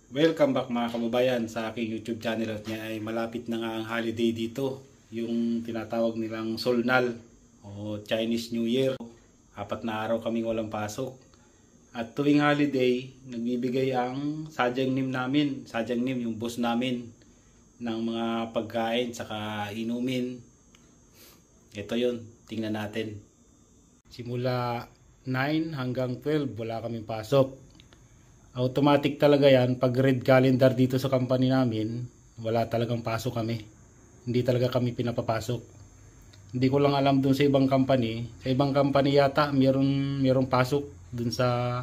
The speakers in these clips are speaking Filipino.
Welcome back mga kababayan sa aking YouTube channel. At yan ay malapit na nga ang holiday dito. Yung tinatawag nilang Solnal o Chinese New Year. 4 na araw kaming walang pasok. At tuwing holiday, nagbibigay ang sadyang nim namin. Sadyang nim, yung boss namin ng mga pagkain saka inumin. Ito yun, tingnan natin. Simula 9 hanggang 12 wala kaming pasok. Automatic talaga yan. Pag red calendar dito sa company namin, wala talagang pasok kami. Hindi talaga kami pinapapasok. Hindi ko lang alam dun sa ibang company. Sa ibang company yata mayroong pasok dun sa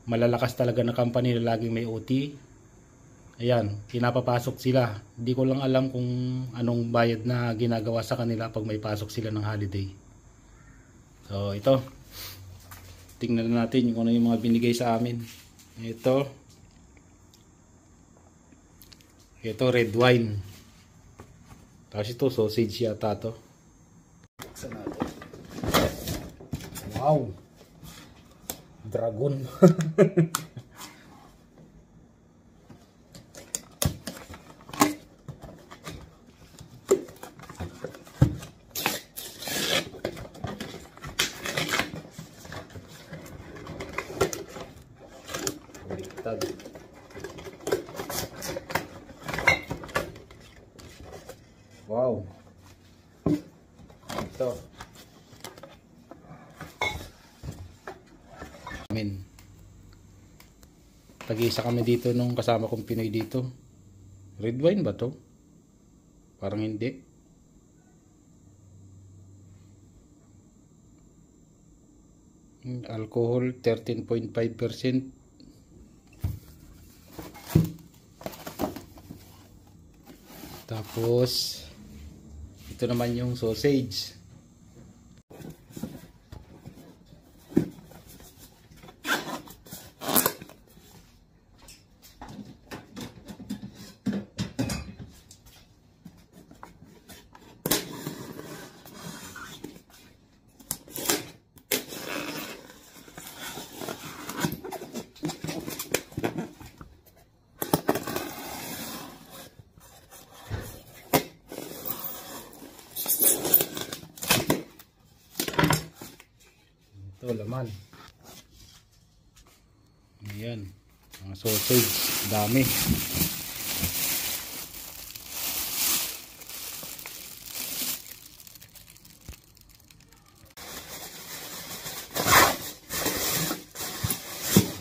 malalakas talaga na company na laging may OT. Ayan, pinapapasok sila. Hindi ko lang alam kung anong bayad na ginagawa sa kanila pag may pasok sila ng holiday. So ito, tingnan natin kung ano yung mga binigay sa amin. Ito red wine. Tapos ito sausage yata to. Wow, dragon. Wow. Ito. Tag-isa kami dito nung kasama kong Pinoy dito. Red wine ba to? Parang hindi. Alcohol 13.5%. Tapos ito naman yung sausage. Ito laman. Ayan, mga sausage, dami.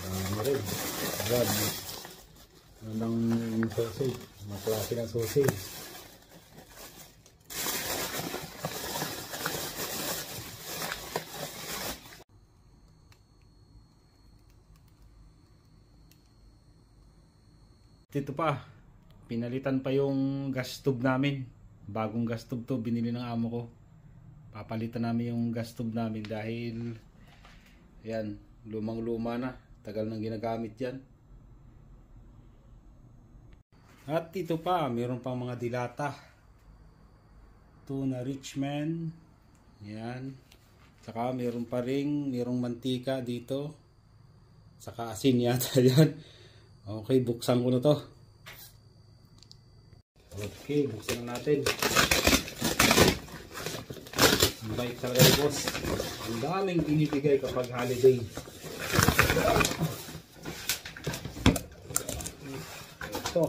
Dami rin. Grabe. Anong sausage? Mga klase ng sausage. Dito pa, pinalitan pa yung gas stove namin. Bagong gas stove to, binili ng amo ko. Papalitan namin yung gas stove namin dahil yan, lumang luma na. Tagal nang ginagamit yan. At dito pa, mayroon pang mga dilata. Tuna Richman. Yan. Saka mayroon pa ring, mayroong mantika dito. Saka asin yata yan. Okay, buksan ko na to. Okay, buksan na natin. Ang bait talaga ni boss. Ang daming binibigay kapag holiday. Ito.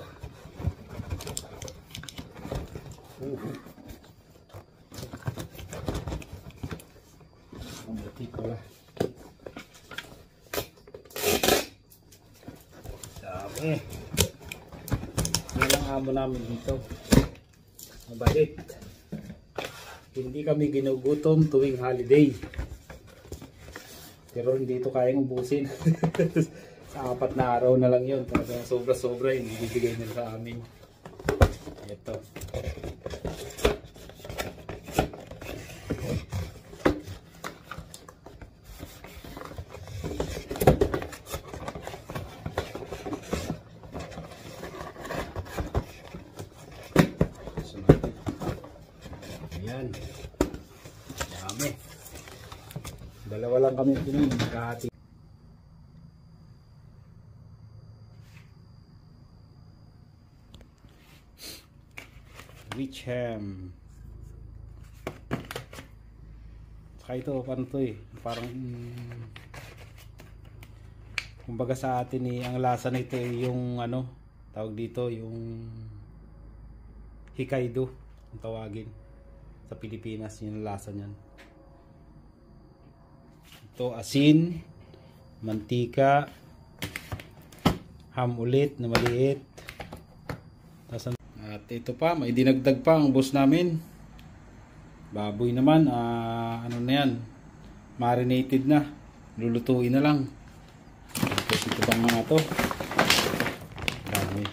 Ang buti pala. Dami. Yan ang amo namin dito. Mabait. Hindi kami ginugutom tuwing holiday. Pero hindi ito kayang ubusin. Sa 4 na araw na lang yun. Talagang sobra-sobra yung ibibigay nila sa amin. Ito. Ayan. Dami. Dalawa lang kami pinili. Kahati. rich ham. Saka ito, paano to eh, parang kumbaga sa atin eh, ang lasa nito eh, yung ano, tawag dito, yung Hokkaido ang tawagin sa Pilipinas, yung lasa niyan. Ito asin, mantika, ham ulit na maliit. At ito pa, may dinagdag pa ang boss namin. Baboy naman, ano na yan, marinated na, lulutuin na lang. Tapos ito pang mga to, dami.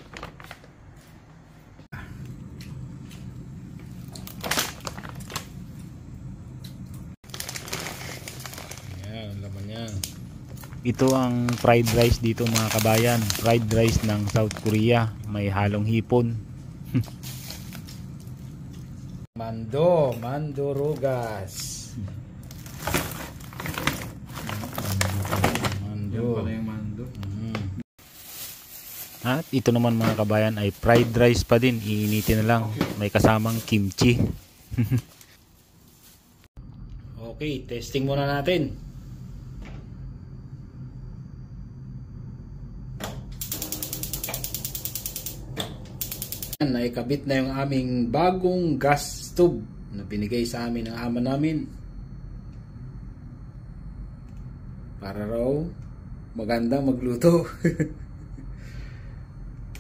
Ayan, laman yan. Ito ang fried rice dito mga kabayan. Fried rice ng South Korea. May halong hipon. Mandorugas. Mando. At ito naman mga kabayan ay fried rice pa din. Iinitin na lang. May kasamang kimchi. Okay, testing muna natin. Naikabit na yung aming bagong gas stove na binigay sa amin ng ama namin para raw magandang magluto.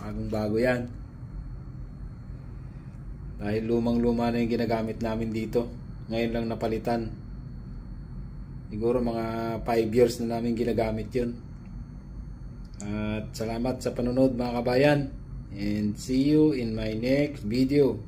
Bagong bago yan dahil lumang luma na yung ginagamit namin dito, ngayon lang napalitan. Siguro mga 5 years na namin ginagamit yun. At salamat sa panonood mga kabayan. And see you in my next video.